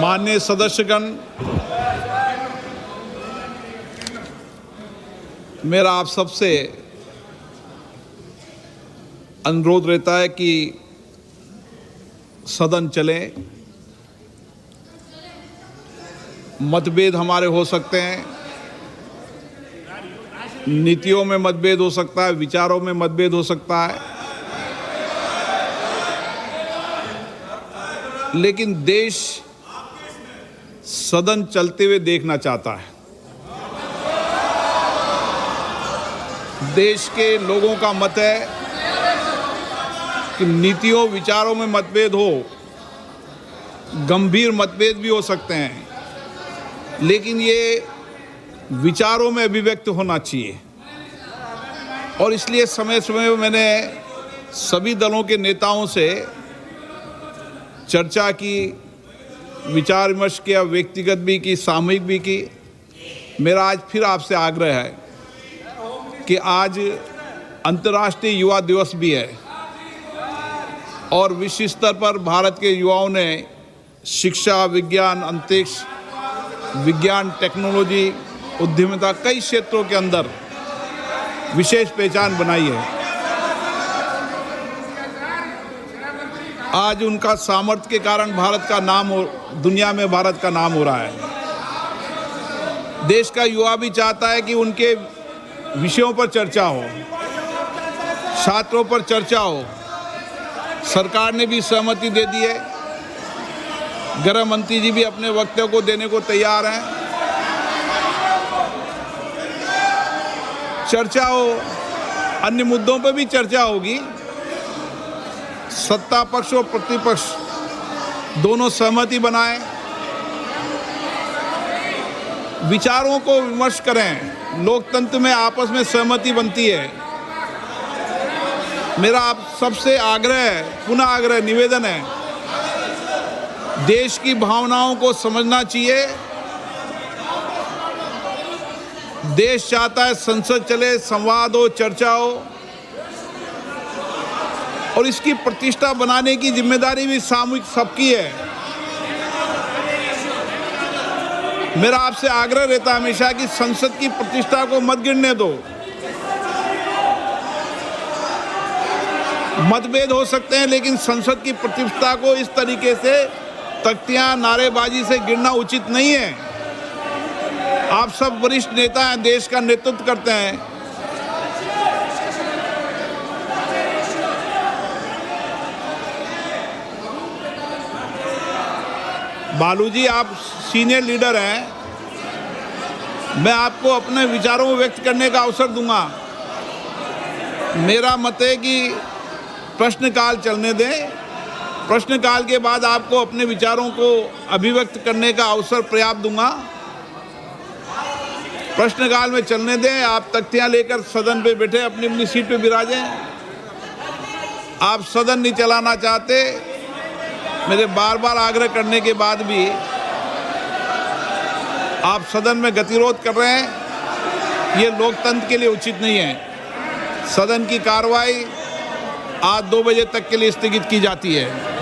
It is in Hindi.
माननीय सदस्यगण, मेरा आप सबसे अनुरोध रहता है कि सदन चले। मतभेद हमारे हो सकते हैं, नीतियों में मतभेद हो सकता है, विचारों में मतभेद हो सकता है, लेकिन देश सदन चलते हुए देखना चाहता है। देश के लोगों का मत है कि नीतियों विचारों में मतभेद हो, गंभीर मतभेद भी हो सकते हैं, लेकिन ये विचारों में अभिव्यक्त होना चाहिए। और इसलिए समय समय में मैंने सभी दलों के नेताओं से चर्चा की, विचार विमर्श किया, व्यक्तिगत भी की, सामूहिक भी की। मेरा आज फिर आपसे आग्रह है कि आज अंतर्राष्ट्रीय युवा दिवस भी है और विश्व स्तर पर भारत के युवाओं ने शिक्षा, विज्ञान, अंतरिक्ष, विज्ञान, टेक्नोलॉजी, उद्यमिता, कई क्षेत्रों के अंदर विशेष पहचान बनाई है। आज उनका सामर्थ्य के कारण भारत का नाम दुनिया में भारत का नाम हो रहा है। देश का युवा भी चाहता है कि उनके विषयों पर चर्चा हो, छात्रों पर चर्चा हो। सरकार ने भी सहमति दे दी है, गृह मंत्री जी भी अपने वक्तव्य को देने को तैयार हैं। चर्चा हो, अन्य मुद्दों पर भी चर्चा होगी। सत्ता पक्ष और प्रतिपक्ष दोनों सहमति बनाएं, विचारों को विमर्श करें। लोकतंत्र में आपस में सहमति बनती है। मेरा आप सबसे आग्रह, पुनः आग्रह, निवेदन है, देश की भावनाओं को समझना चाहिए। देश चाहता है संसद चले, संवाद हो, चर्चा हो, और इसकी प्रतिष्ठा बनाने की जिम्मेदारी भी सामूहिक सबकी है। मेरा आपसे आग्रह रहता है हमेशा कि संसद की प्रतिष्ठा को मत गिरने दो। मतभेद हो सकते हैं, लेकिन संसद की प्रतिष्ठा को इस तरीके से तख्तियां, नारेबाजी से गिरना उचित नहीं है। आप सब वरिष्ठ नेता हैं, देश का नेतृत्व करते हैं। बालू जी, आप सीनियर लीडर हैं, मैं आपको अपने विचारों को व्यक्त करने का अवसर दूंगा। मेरा मत है कि प्रश्नकाल चलने दें। प्रश्नकाल के बाद आपको अपने विचारों को अभिव्यक्त करने का अवसर पर्याप्त दूंगा। प्रश्नकाल में चलने दें। आप तख्तियां लेकर सदन पे बैठे अपनी अपनी सीट पे विराजें। आप सदन नहीं चलाना चाहते, मेरे बार बार आग्रह करने के बाद भी आप सदन में गतिरोध कर रहे हैं, ये लोकतंत्र के लिए उचित नहीं है। सदन की कार्रवाई आज 2 बजे तक के लिए स्थगित की जाती है।